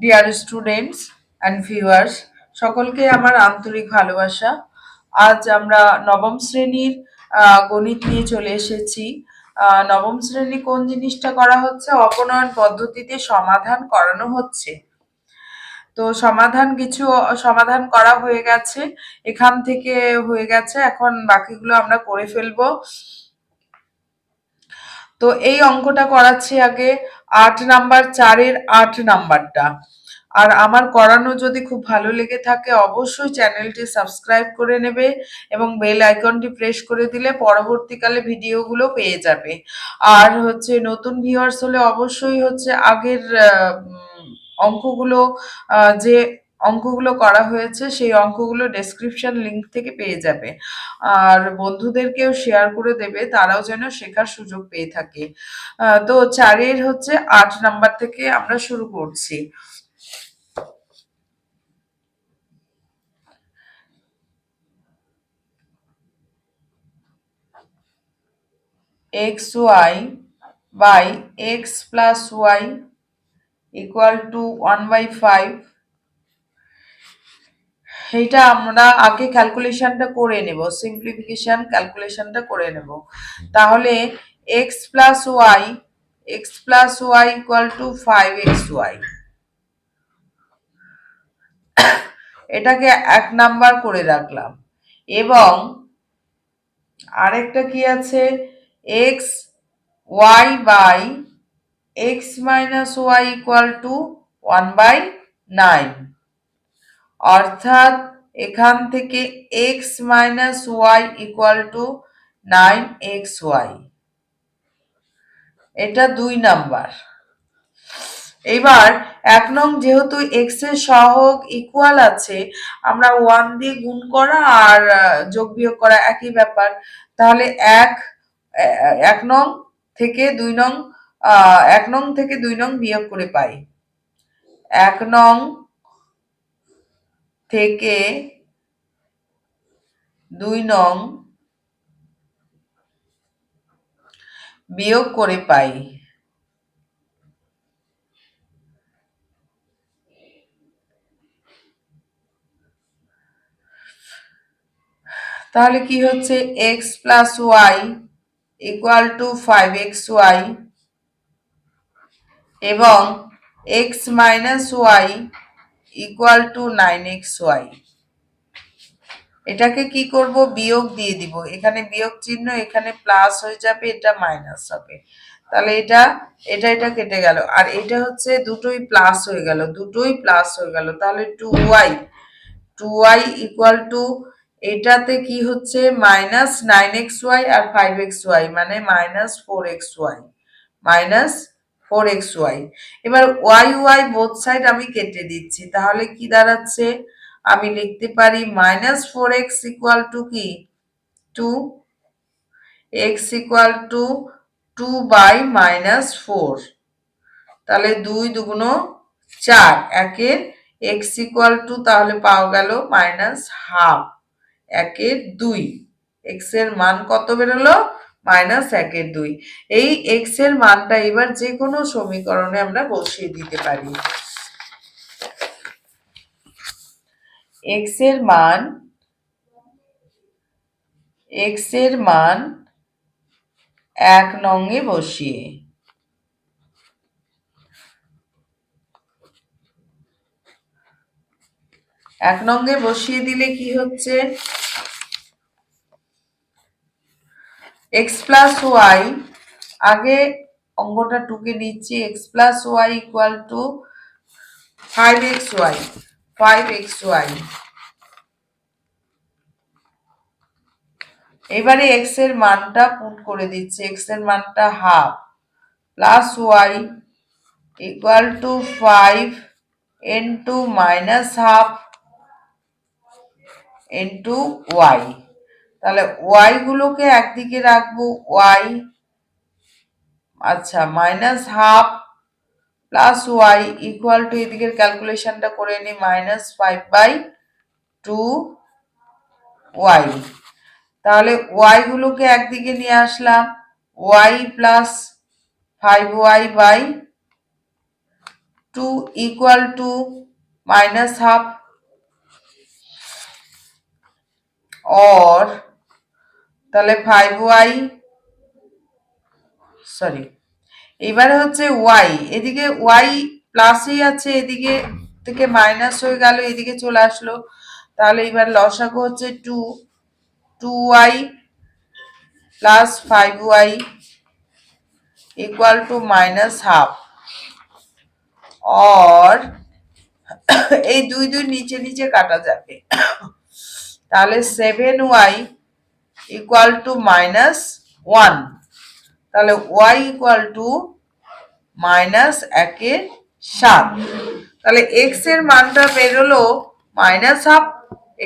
Dear students and viewers, সকলকে আমার আন্তরিক ভালোবাসা। আজ আমরা নবম শ্রেণীর গণিত নিয়ে চলে এসেছি। নবম শ্রেণী কোন জিনিসটা করা হচ্ছে? অপনয়ন পদ্ধতিতে সমাধান করানো হচ্ছে। তো সমাধান করা হয়ে গেছে, এখান থেকে হয়ে গেছে, এখন বাকিগুলো আমরা করে ফেলবো। তো এই অঙ্কটা করাচ্ছি আগে 8 নাম্বার 4-এর 8 নাম্বারটা। আর আমার করানো যদি খুব ভালো লেগে থাকে অবশ্যই চ্যানেলটি সাবস্ক্রাইব করে নেবে এবং বেল আইকনটি প্রেস করে দিলে পরবর্তীকালে ভিডিওগুলো পেয়ে যাবে। আর হচ্ছে নতুন ভিউয়ার্স হলে অবশ্যই হচ্ছে আগের অঙ্কগুলো যে অঙ্কগুলো করা হয়েছে সেই অঙ্কগুলো ডেসক্রিপশন লিংক থেকে পেয়ে যাবে। আর বন্ধুদেরকেও শেয়ার করে দেবে, তারাও যেন শেখার সুযোগ পেয়ে থাকে। তো 4-এর হচ্ছে 8 নাম্বার থেকে আমরা শুরু করছি। xy by x plus y equal to 1/5। এটা আমরা আগে ক্যালকুলেশনটা করে নেব, সিম্পলিফিকেশন ক্যালকুলেশনটা করে নেব। তাহলে x plus y equal to 5xy, এটাকে 1 নাম্বার করে রাখলাম। এবং আরেকটা কি আছে, x y by x minus y equal to 1/9, অর্থাৎ এখান থেকে x minus y equal to 9xy, এটা 2 নাম্বার। এবার 1 নং যেহেতু x এর সহগ ইকুয়াল আছে, আমরা 1 দিয়ে গুণ করা আর যোগ বিয়োগ করা একই ব্যাপার। তাহলে 1 নং থেকে 2 নং 1 নং থেকে 2 নং বিয়োগ করে পাই। 1 নং থেকে 2 নং বিয়োগ করে পাই। তাহলে কি হচ্ছে, x plus y equal to 5xy এবং x minus y equal to 9xy। এটাকে কি করব, বিয়োগ দিয়ে দিব। এখানে বিয়োগ চিহ্ন, এখানে প্লাস হয়ে যাবে, এটা মাইনাস হবে। তাহলে এটা কেটে গেল, আর এটা হচ্ছে দুটোই প্লাস হয়ে গেল, তাহলে 2y ইকুয়াল টু, এটাতে কি হচ্ছে মাইনাস 9xy আর 5xy মানে -4xy। এবার y বোথ সাইড আমি কেটে দিচ্ছি, তাহলে কি দাঁড়াচ্ছে, আমি লিখতে পারি -4x ইকুয়াল টু কি 2, x ইকুয়াল টু 2/-4। তাহলে 2 দুগুণ 4, একের x ইকুয়াল টু, তাহলে পাওয়া গেল -12, একের 2। x এর মান কত বেরোলো, -1/2। এই x এর মানটা এবার যে কোনো সমীকরণে আমরা বসিয়ে দিতে পারি। x এর মান 1 নং এ বসিয়ে, দিলে কি হচ্ছে, x plus y, আগে অঙ্কটা টুকে নিচ্ছি, x plus y equal to 5xy। এবারে x এর মানটা পুট করে দিচ্ছি, x এর মানটা half, plus y equal to 5 into -12 into y। তাহলে y গুলোকে একদিকে রাখবো, y আচ্ছা -12 প্লাস y ইকুয়াল টু, এদিকের ক্যালকুলেশনটা করে নি, -5/2y। তাহলে y গুলোকে একদিকে নিয়ে আসলাম, y plus 5y by 2 equal to minus half, or তাহলে 5y, সরি এবারে হচ্ছে y, এদিকে y প্লাসই আছে, এদিকে থেকে মাইনাস হয়ে গেল, এদিকে চলে আসলো, তাহলে এবার লসাগু হচ্ছে 2y plus 5y equal to minus half, or এই দুই দুই নিচে নিচে কাটা যাবে, তাহলে 7y ইকুয়াল টু মাইনাস 1, তাহলে y ইকুয়াল টু মাইনাস 1/7, তাহলে x এর মানটা বেরোলো মাইনাস হাফ,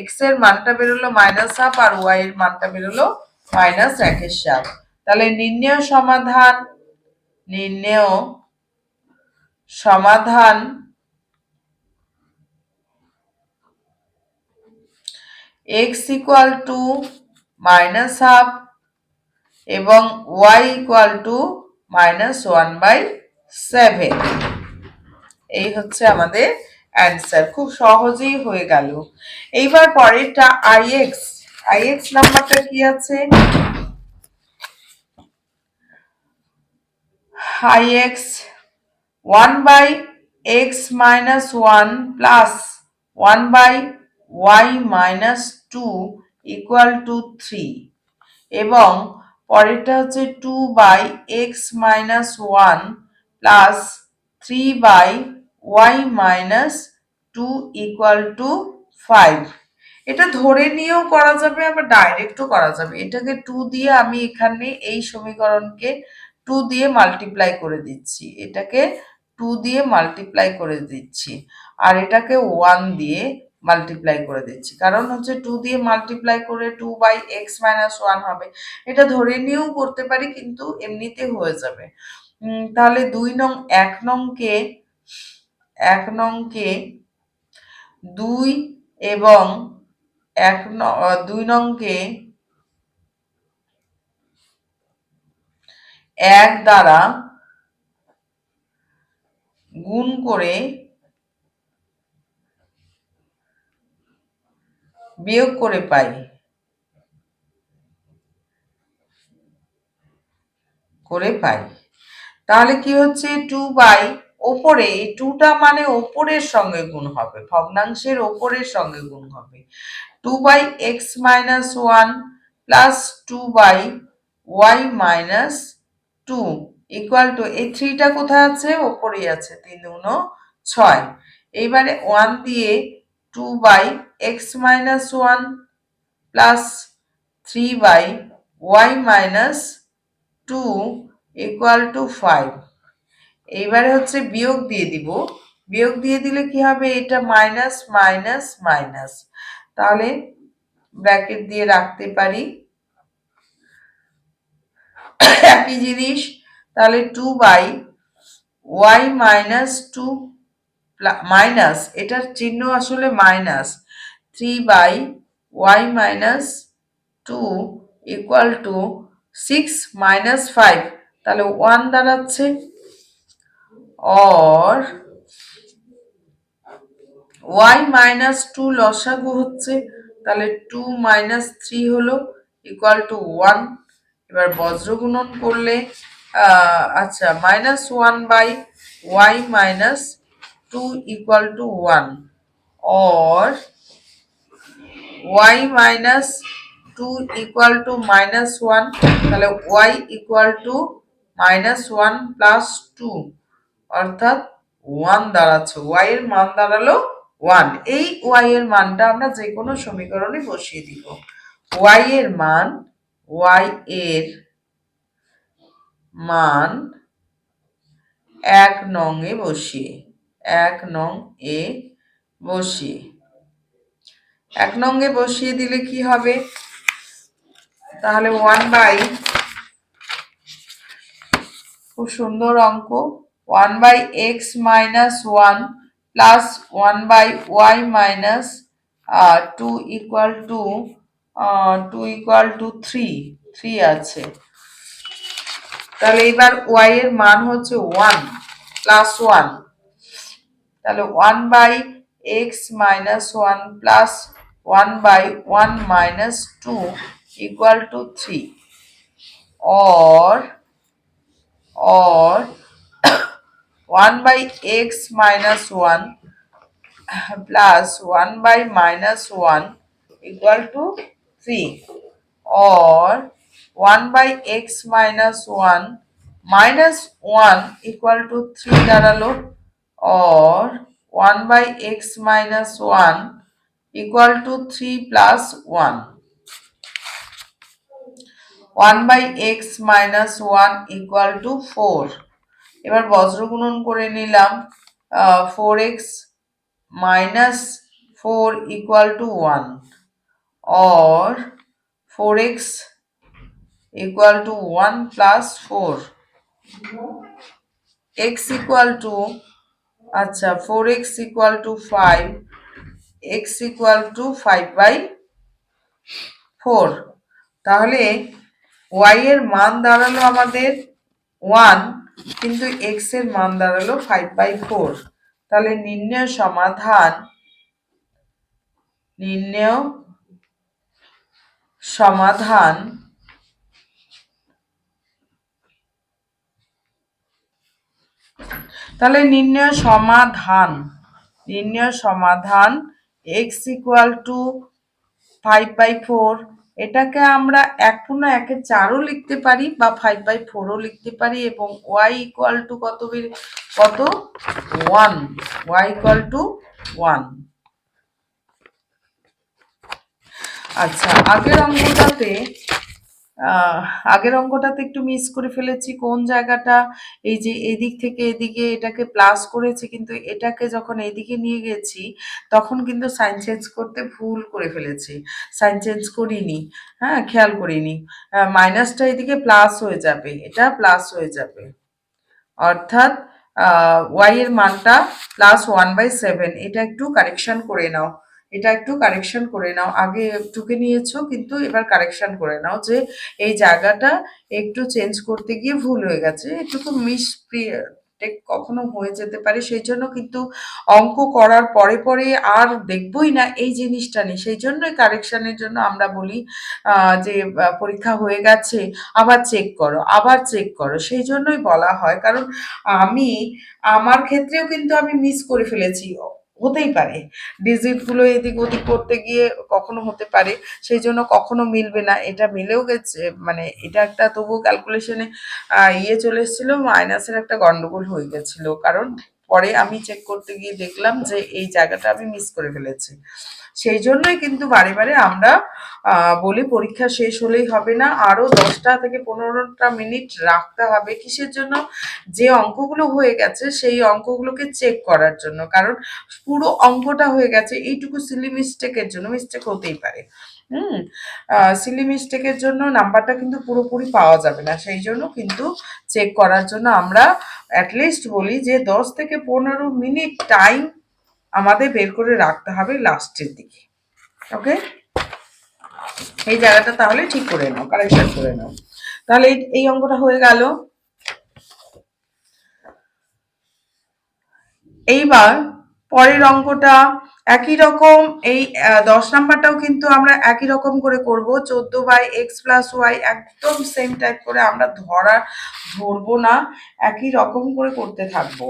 x এর মানটা বেরোলো মাইনাস হাফ, আর y এর মানটা বেরোলো মাইনাস 1/7, তাহলে নির্ণেয় সমাধান x equal to minus half এবং y ইকুয়াল টু মাইনাস 1/7, এই হচ্ছে আমাদের অ্যান্সার। খুব সহজেই হয়ে গেল। এইবার পরেরটা ix নাম্বারটা কি আছে? ix 1/x minus 1 plus 1/y minus 2 equal to 3, এবং পরেরটা হচ্ছে 2/x minus 1 plus 3/y minus 2 equal to 5। এটা ধরে নিয়েও করা যাবে, আবার ডাইরেক্টও করা যাবে। এটাকে 2 দিয়ে আমি এখানে এই সমীকরণকে 2 দিয়ে মাল্টিপ্লাই করে দিচ্ছি, এটাকে 2 দিয়ে মাল্টিপ্লাই করে দিচ্ছি, আর এটাকে 1 দিয়ে মাল্টিপ্লাই করে দিচ্ছি, কারণ হচ্ছে 2 দিয়ে মাল্টিপ্লাই করে 2/x minus 1 হবে। এটা ধরে নিয়েও করতে পারি, কিন্তু এমনিতে হয়ে যাবে। তাহলে 1 নংকে 2 এবং 2 নংকে 1 দ্বারা গুণ করে বিয়োগ করে পাই, তাহলে কি হচ্ছে 2 ওপরে, এই 2টা মানে ওপরের সঙ্গে গুণ হবে, ভগ্নাংশের ওপরের সঙ্গে গুণ হবে, 2/x minus 1 plus 2/y minus 2 equal to, এই 3টা কোথায় আছে? ওপরেই আছে, 3 গুণ 6। এইবারে 1 দিয়ে 2/x minus 1 plus 3/y minus 2 equal to 5। এইবারে হচ্ছে বিয়োগ দিয়ে দিব, বিয়োগ দিয়ে দিলে কি হবে? এটা মাইনাস মাইনাস মাইনাস, তাহলে ব্র্যাকেট দিয়ে রাখতে পারি একই জিনিস, তাহলে 2/y minus 2 মাইনাস, এটার চিহ্ন আসলে minus, 3/y minus 2 equal to 6 minus 5, তাহলে 1 দাঁড়াচ্ছে, or y minus 2 লসাগু হচ্ছে, তাহলে 2 minus 3 হলো equal to 1। এবার বজ্র গুণন করলে আচ্ছা minus 1/y minus 2 equal to 1, or y minus 2 equal to minus 1, তাহলে y equal to minus 1 plus 2, অর্থাৎ 1 দাঁড়াচ্ছে, y এর মান দাঁড়ালো 1। এই y এর মানটা আমরা যে কোনো সমীকরণে বসিয়ে দিব, y এর মান 1 নং এ বসিয়ে 1 নং এ বসিয়ে দিলে কি হবে? তাহলে 1 খুব সুন্দর অঙ্ক, 1/x minus 1 plus 1/y minus 2 equal to 3 আছে, তাহলে এবার y এর মান হচ্ছে 1 plus 1, তাহলে 1/x minus 1 plus 1/1 minus 2 equal to 3, or 1/x minus 1 plus 1/-1 equal to 3, or 1/x minus 1 minus 1 equal to 3 দাঁড়ালো, or 1/x minus 1 equal to 3 plus 1. 1/x minus 1 equal to 4. এবার বজ্রগুণন করে নিলাম, 4x minus 4 equal to 1, or 4x equal to 1 plus 4. x equal to, আচ্ছা 4x equal to 5, x equal to 5/4. তাহলে y এর মান দাঁড়ালো আমাদের 1, কিন্তু x এর মান দাঁড়ালো 5/4। তাহলে নির্ণয় সমাধান তাহলে নির্ণয় সমাধান x equal to 5/4, এটাকে আমরা 1/4ও লিখতে পারি বা 5/4ও লিখতে পারি, এবং y equal to কত 1, y equal to 1। আচ্ছা, আগের অঙ্কটাতে একটু মিস করে ফেলেছি কোন জায়গাটা, এই যে এদিক থেকে এদিকে এটাকে প্লাস করেছি, কিন্তু এটাকে যখন এদিকে নিয়ে গেছি তখন কিন্তু সাইন চেঞ্জ করতে ভুল করে ফেলেছি, সাইন চেঞ্জ করিনি, হ্যাঁ খেয়াল করিনি, মাইনাসটা এদিকে প্লাস হয়ে যাবে, এটা প্লাস হয়ে যাবে, অর্থাৎ y এর মানটা প্লাস 1/7। এটা একটু কারেকশন করে নাও, আগে টুকে নিয়েছো কিন্তু এবার কারেকশন করে নাও যে এই জায়গাটা একটু চেঞ্জ করতে গিয়ে ভুল হয়ে গেছে, এটুকু কখনো হয়ে যেতে পারে, সেই জন্য কিন্তু অঙ্ক করার পরে আর দেখবই না এই জিনিসটা নেই, সেই জন্যই কারেকশনের জন্য আমরা বলি যে পরীক্ষা হয়ে গেছে আবার চেক করো, সেই জন্যই বলা হয়, কারণ আমার ক্ষেত্রেও কিন্তু আমি মিস করে ফেলেছি, হতেই পারে ডিজিটগুলো এদিক ওদিক করতে গিয়ে কখনো হতে পারে, সেই জন্য কখনো মিলবে না, এটা মিলেও গেছে, মানে এটা একটা তবুও ক্যালকুলেশনে চলে এসেছিল, মাইনাসের একটা গন্ডগোল হয়ে গেছিল, কারণ পরে আমি চেক করতে গিয়ে দেখলাম যে এই জায়গাটা আমি মিস করে ফেলেছি, সেই জন্যই কিন্তু বারে আমরা বলি পরীক্ষা শেষ হলেই হবে না, আরো 10টা থেকে 15টা মিনিট রাখতে হবে, কিসের জন্য, যে অঙ্কগুলো হয়ে গেছে সেই অঙ্কগুলোকে চেক করার জন্য, কারণ পুরো অঙ্কটা হয়ে গেছে এইটুকু সিলি মিস্টেকের জন্য, মিস্টেক হতেই পারে, সিলি মিস্টেকের জন্য নাম্বারটা কিন্তু পুরোপুরি পাওয়া যাবে না, সেই জন্য কিন্তু চেক করার জন্য আমরা অ্যাটলিস্ট বলি যে 10 থেকে 15 মিনিট টাইম আমাদের বের করে রাখতে হবে লাস্টের দিকে। ওকে, এই জায়গাটা তাহলে ঠিক করে নাও, কারেকশন করে নাও, তাহলে এই অঙ্কটা হয়ে গেল। এইবার পরের অঙ্কটা একই রকম, এই 10 নাম্বারটাও কিন্তু আমরা একই রকম করে করব, 14/x + y, একদম সেম টাইপ করে আমরা ধরবো না, একই রকম করে করতে থাকবো।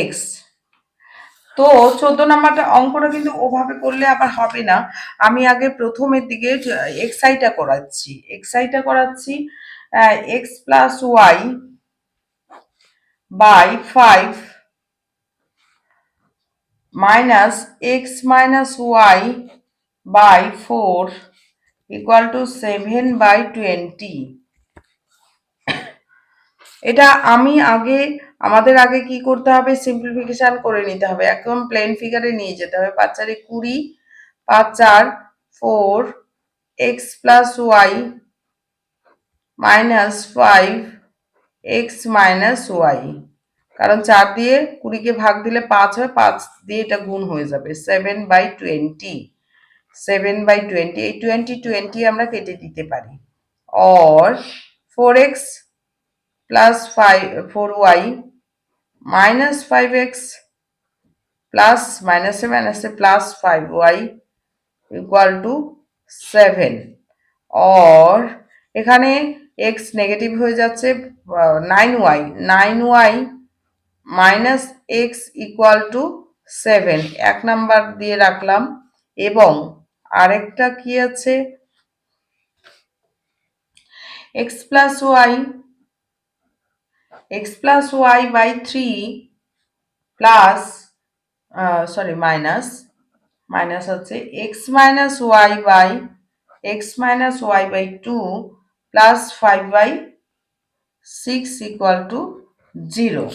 x, তো 14 নাম্বারটা অঙ্কটা কিন্তু ওভাবে করলে আবার হবে না, আমি আগে প্রথমের দিকে এক্সাইটা করাচ্ছি, x + y by 5 minus x minus y by 4 equal to 7/20। এটা আমাদের আগে কি করতে হবে, সিম্পলিফিকেশন করে নিতে হবে, একদম প্লেন ফিগারে নিয়ে যেতে হবে, 5 4 20, 5 4 4 x plus y minus 5 x minus y কারণ 4 দিয়ে 20কে ভাগ দিলে 5 হয়, 5 দিয়ে এটা গুণ হয়ে যাবে 7/20। 7/20, এই 20 আমরা কেটে দিতে পারি। or 4x plus 4y minus 5x plus minus plus 5y equal to 7, or এখানে x নেগেটিভ হয়ে যাচ্ছে, 9y minus x equal to 7 এক নাম্বার দিয়ে রাখলাম। এবং আরেকটা কি আছে, x plus y by 3 plus minus হচ্ছে x minus y by 2 plus 5/6 equal to 0।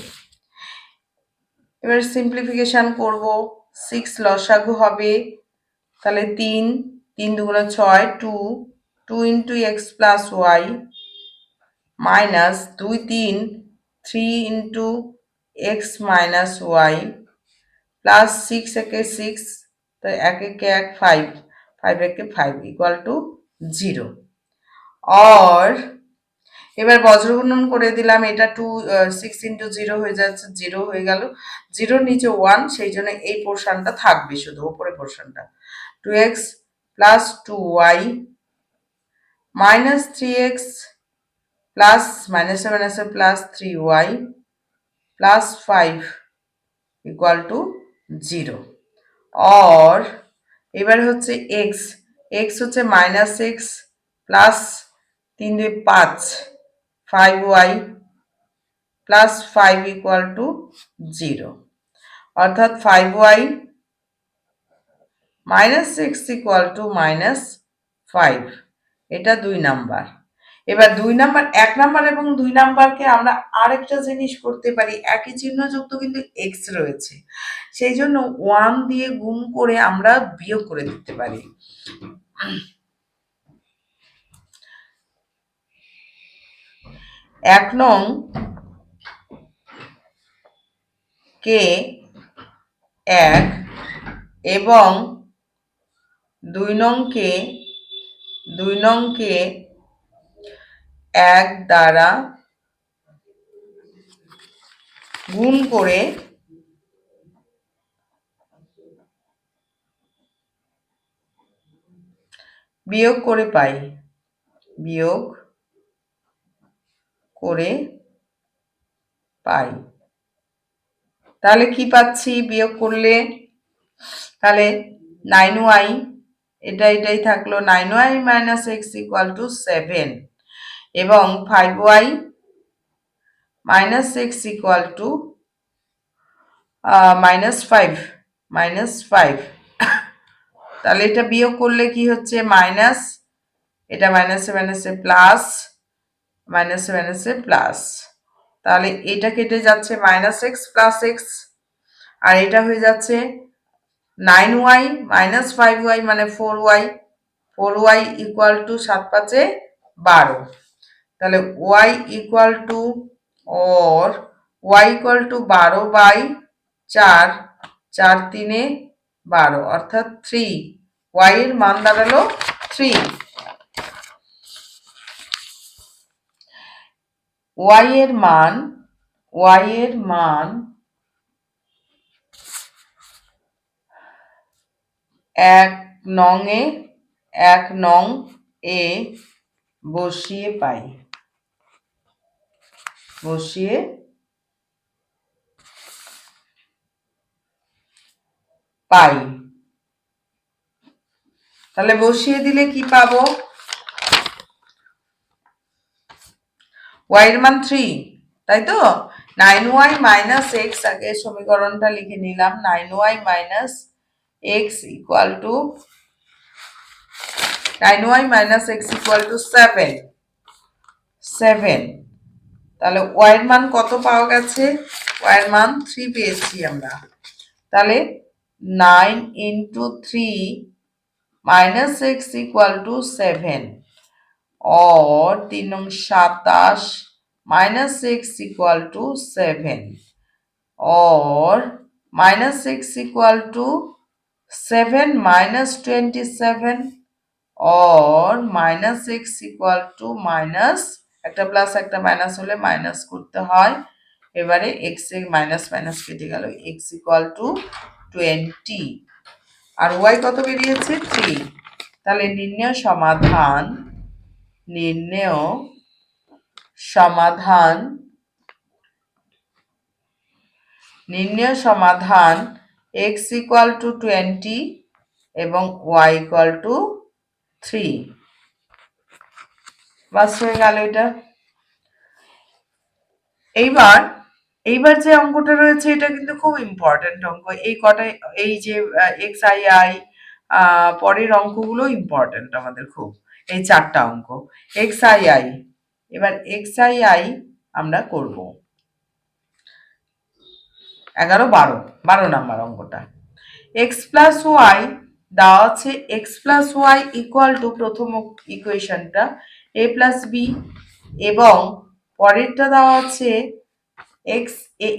এবার সিম্পলিফিকেশন করব, 6 লসাগু হবে, তাহলে 3 দুগুণে 6, 2 into x plus y minus 2 3 into x minus y plus 6 একে 6, তো 1 একে 1, 5 একে 5 ইকুয়াল টু 0। और এবার বজ্রগুণন করে দিলাম, এটা 6 ইন্টু 0 হয়ে যাচ্ছে, 0 হয়ে গেল, 0 নিচে 1, সেই জন্য এই পোর্শনটা থাকবে, শুধু উপরে পোর্শনটা 2x plus 2y minus 3x plus মাইনাসে plus 3y plus 5 equal to 0। और এবার হচ্ছে x হচ্ছে minus x plus 3 2 5 5y plus 5 equal to 0, অর্থাৎ 5y minus x equal to minus 5, এটা 2 নাম্বার। এবার 2 নাম্বার, 1 নাম্বার এবং 2 নাম্বারকে আমরা আরেকটা জিনিস করতে পারি, একই চিহ্নযুক্ত কিন্তু x রয়েছে, সেই জন্য 1 দিয়ে গুণ করে আমরা বিয়োগ করে দিতে পারি। 1 নং কে 1 এবং 2 নং কে 1 দ্বারা গুণ করে বিয়োগ করে পাই, তাহলে কি পাচ্ছি বিয়োগ করলে, তাহলে 9y, এটাই থাকলো, 9y minus x equal to 7 এবং 5y minus x equal to minus 5। তাহলে এটা বিয়োগ করলে কি হচ্ছে, মাইনাস, এটা মাইনাসে প্লাস, তাহলে এটা কেটে যাচ্ছে মাইনাস এক্স প্লাস এক্স, আর এটা হয়ে যাচ্ছে 9y মাইনাস 5y মানে 4y ইকুয়াল টু 7 5 12, তাহলে y ইকুয়াল টু, और y ইকুয়াল টু 12/4, 4 3 12, অর্থাৎ 3, y এর মান দাঁড়ালো 3। y এর মান 1 নং এ বসিয়ে পাই, তাহলে বসিয়ে দিলে কি পাবো, y এর মান 3, তাই তো। 9y মাইনাস এক্স, আগে সমীকরণটা লিখে নিলাম, 9y minus x equal to 7, তাহলে y এর মান কত পাওয়া গেছে, y এর মান 3 পেয়েছি আমরা, তাহলে 9 into 3 minus x equal to 7, और 3 नंग 27 minus x equal to 7, or minus 6 equal to 7 minus 27 or minus 6 equal to minus একটা প্লাস একটা মাইনাস হলে মাইনাস করতে হয় এবারে x এর মাইনাস মাইনাস কেটে গেল x equal to 20 R y কত বেরিয়েছে 3 তাহলে নির্ণেয় সমাধান x equal to 20 এবং y equal to 3 বাস হয়ে গেল এটা এইবার যে অঙ্কটা রয়েছে এটা কিন্তু খুব ইম্পর্টেন্ট অঙ্ক এই যে xii পরের অঙ্কগুলো ইম্পর্টেন্ট আমাদের খুব এই 4টা অঙ্ক xii এবার xii আমরা করব 11 12 নাম্বার অঙ্কটা x plus y দেওয়া আছে x plus y equal to প্রথম ইকুয়েশনটা a plus b এবং পরেরটা দেওয়া আছে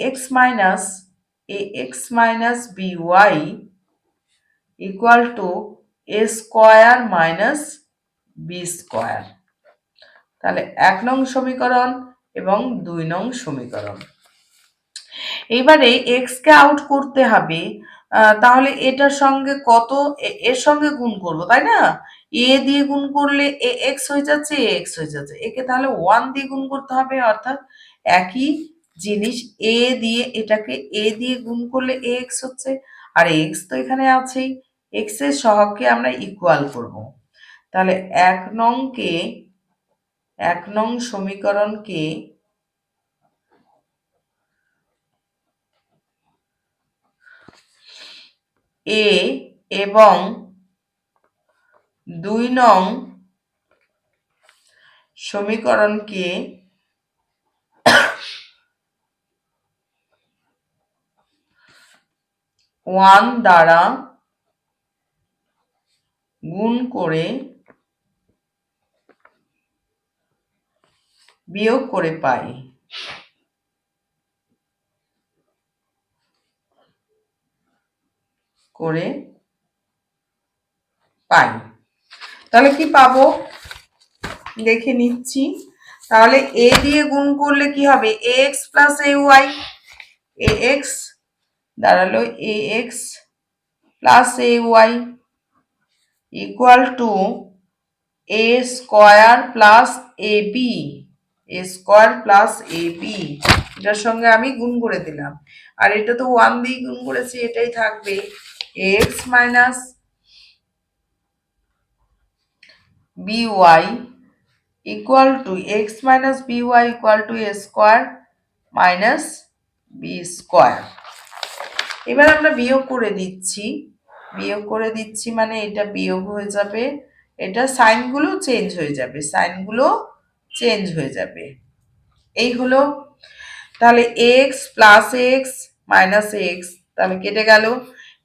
ax minus by equal to a square minus b square তাহলে 1 নং সমীকরণ এবং 2 নং সমীকরণ এইবারে x কে আউট করতে হবে তাহলে এটার সঙ্গে এর সঙ্গে গুণ করব তাই না a দিয়ে গুণ করলে x হয়ে যাচ্ছে x হয়ে যাচ্ছে একে তাহলে 1 দিয়ে গুণ করতে হবে অর্থাৎ একই জিনিস a দিয়ে এটাকে a দিয়ে গুণ করলে ax হচ্ছে আর x তো এখানে আছেই x এর সহগকে আমরা ইকুয়াল করব তাহলে 1 নং সমীকরণকে a এবং 2 নং সমীকরণকে 1 দ্বারা গুণ করে বিয়োগ করে পাই তাহলে কি পাবো দেখে নিচ্ছি তাহলে a দিয়ে গুণ করলে কি হবে ax plus ay ax দাঁড়ালো ax plus ay equal to a square plus ab এটার সঙ্গে আমি গুণ করে দিলাম আর এটা তো 1 দিয়ে গুণ করেছি এটাই থাকবে ax minus by equal to x minus by equal to a square minus b square এবার আমরা বিয়োগ করে দিচ্ছি মানে এটা বিয়োগ হয়ে যাবে এটা সাইনগুলো চেঞ্জ হয়ে যাবে এই হলো তাহলে x plus x minus x তাহলে কেটে গেল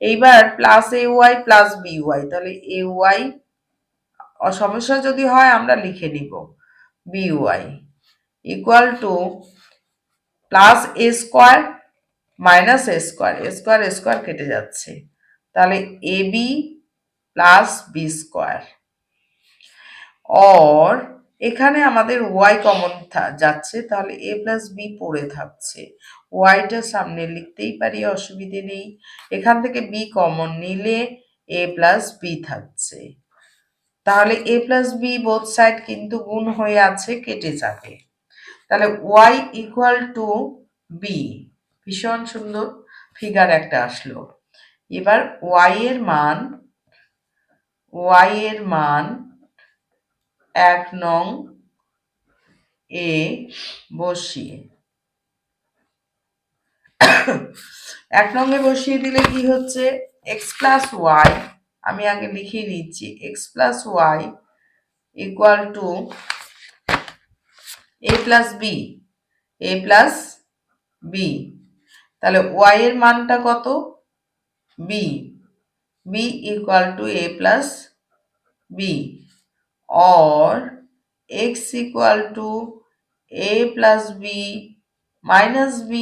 এইবার plus ay plus by তাহলে ay সমস্যা যদি হয় আমরা লিখে নিব by equal to plus a square minus a square কেটে যাচ্ছে তাহলে ab plus b square or এখানে আমাদের y কমন যাচ্ছে তাহলে a plus b পড়ে থাকছে y টা সামনে লিখতেই পারি অসুবিধে নেই এখান থেকে b কমন নিলে a plus b থাকছে তাহলে a plus b both side কিন্তু গুণ হয়ে আছে কেটে যাবে তাহলে y equal to b ভীষণ সুন্দর ফিগার একটা আসলো এবার y এর মান 1 নং এ বসিয়ে 1 নং এ বসিয়ে দিলে কি হচ্ছে x plus y আমি আগে লিখে নিচ্ছি x plus y equal to a plus b তাহলে y এর মানটা কত b equal to a plus b or x equal to a plus b minus b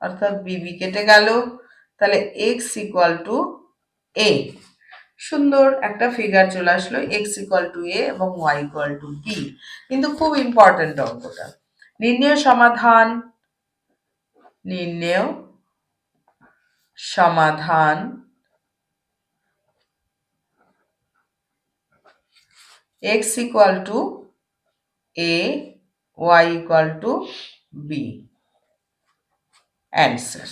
অর্থাৎ বিবি কেটে গেল, তাহলে এক্স ইকুয়াল টু এ। সুন্দর একটা ফিগার চলে আসলো, এক্স ইকুয়াল টু এ এবং ওয়াই ইকুয়াল টু বি। কিন্তু খুব ইম্পর্টেন্ট অঙ্কটা। নির্ণেয় সমাধান, নির্ণেয় সমাধান x equal to a, y equal to b. Answer.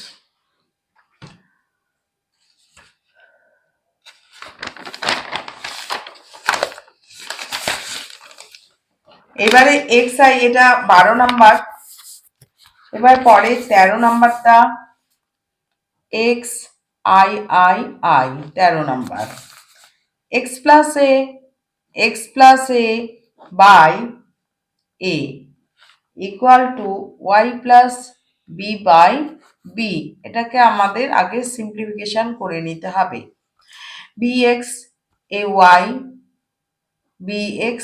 এবারে এক্স আই, এটা 12 নাম্বার। এবার পরে 13 নাম্বারটা X I I I, 13 number. X plus a by a equal to y plus b by b. এটাকে আমাদের আগে সিম্পলিফিকেশন করে নিতে হবে। bx a y, bx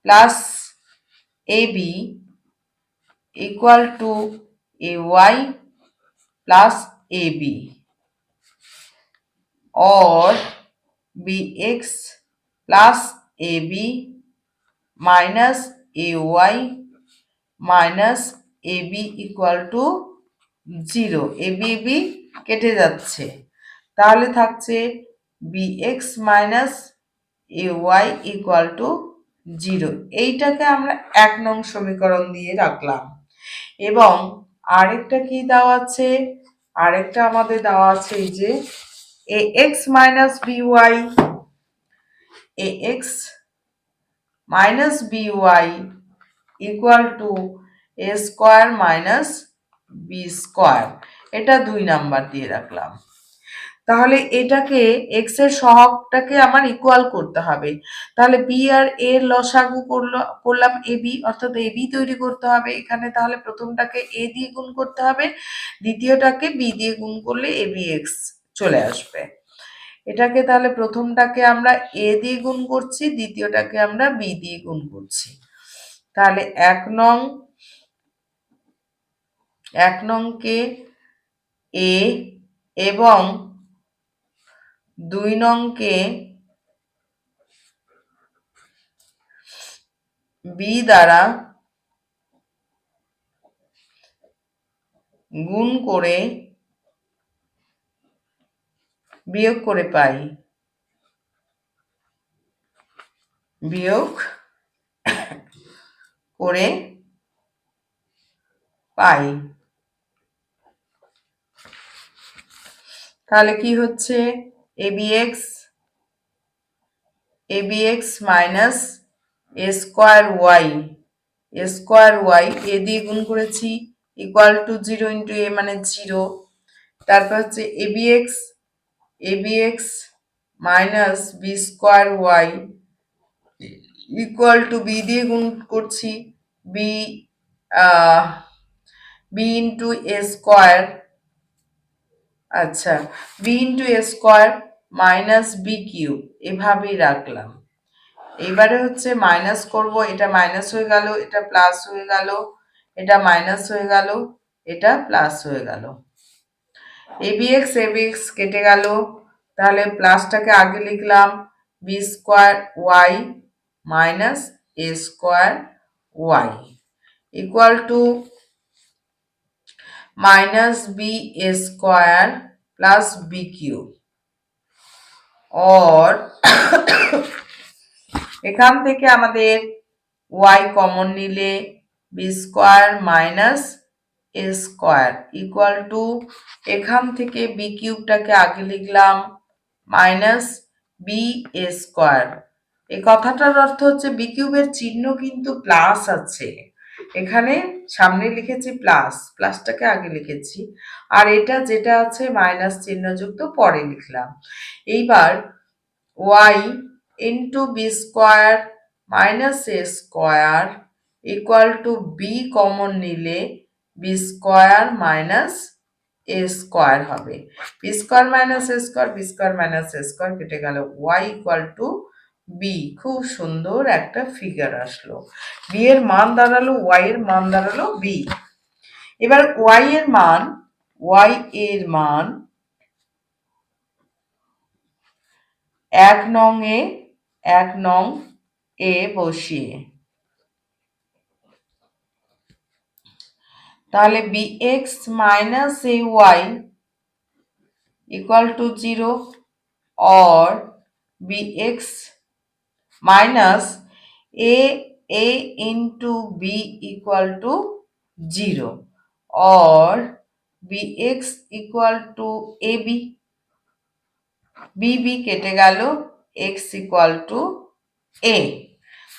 plus a b equal to a y plus a b, और bx plus a b minus a Y minus a b equal to 0। A b কেটে যাচ্ছে, তাহলে থাকছে bx minus a y equal to 0। এইটাকে আমরা 1 নং সমীকরণ দিয়ে রাখলাম। এবং আরেকটা কি দেওয়া আছে, আরেকটা আমাদের দেওয়া আছে এই যে ax minus by, ax minus by equal to a square minus b square। এটা 2 নাম্বার দিয়ে রাখলাম। তাহলে এটাকে x এর সহগটাকে আমার ইকুয়াল করতে হবে। তাহলে b আর a এর লসাগু করলাম ab, অর্থাৎ ab তৈরি করতে হবে এখানে। তাহলে প্রথমটাকে a দিয়ে গুণ করতে হবে, দ্বিতীয়টাকে b দিয়ে গুণ করলে abx চলে আসবে। এটাকে তাহলে প্রথমটাকে আমরা এ দিয়ে গুণ করছি, দ্বিতীয়টাকে আমরা বি দিয়ে গুণ করছি। তাহলে 1 নংকে এ এবং 2 নংকে বি দ্বারা গুণ করে বিয়োগ করে পাই, বিয়োগ করে পাই। তাহলে কি হচ্ছে, abx minus a square Y, এ দিয়ে গুণ করেছি ইকুয়াল টু 0 ইন্টু এ মানে 0। তারপর হচ্ছে abx minus b square y equal to b দিয়ে গুণ করছি বি ইন্টু এ স্কোয়ার, আচ্ছা b into a square minus b cube, এভাবেই রাখলাম। এবারে হচ্ছে মাইনাস করব, এটা মাইনাস হয়ে গেল, এটা প্লাস হয়ে গেল, এটা মাইনাস হয়ে গেল, এটা প্লাস হয়ে গেল। abx কেটে গেল, তাহলে প্লাসটাকে আগে লিখলাম b square y minus a square y equal to minus b a square plus b cube, और এখান থেকে আমাদের y কমন নিলে b square minus a square equal to, এখান থেকে বি কিউবটাকে আগে লিখলাম মাইনাস বি এ স্কোয়ার। এই কথাটার অর্থ হচ্ছে বি কিউবের চিহ্ন কিন্তু প্লাস আছে, এখানে সামনে লিখেছি প্লাস, প্লাসটাকে আগে লিখেছি, আর এটা যেটা আছে মাইনাস চিহ্নযুক্ত পরে লিখলাম। এইবার y into b square minus a square equal to b common নিলে b square minus a square হবে, b square minus a square, b square minus a square কেটে গেল, y ইকুয়াল টু বি। খুব সুন্দর একটা ফিগার আসলো, B এর মান দাঁড়ালো, y এর মান দাঁড়ালো বি। এবার y এর মান 1 নং এ বসিয়ে, তাহলে bx minus ay equal to 0 or bx minus a into b equal to 0 or bx equal to ab, bb কেটে গেল, x equal to a।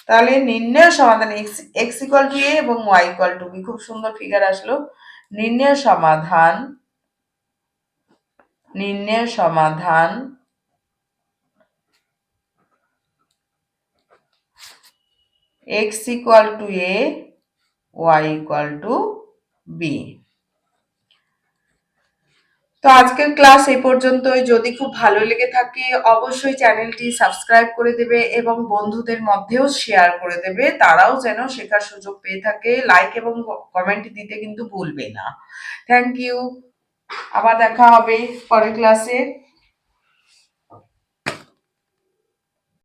তাহলে নির্ণয় সমাধান x equal to a এবং y equal to b, খুব সুন্দর figure আসলো। নির্ণয় সমাধান x equal to a, y equal to b। তো আজকের ক্লাস এই পর্যন্তই। যদি খুব ভালো লেগে থাকে অবশ্যই চ্যানেলটি সাবস্ক্রাইব করে দেবে এবং বন্ধুদের মধ্যেও শেয়ার করে দেবে, তারাও যেন শেখার সুযোগ পেয়ে থাকে। লাইক এবং কমেন্ট দিতে কিন্তু ভুলবে না। থ্যাংক ইউ, আবার দেখা হবে পরের ক্লাসে।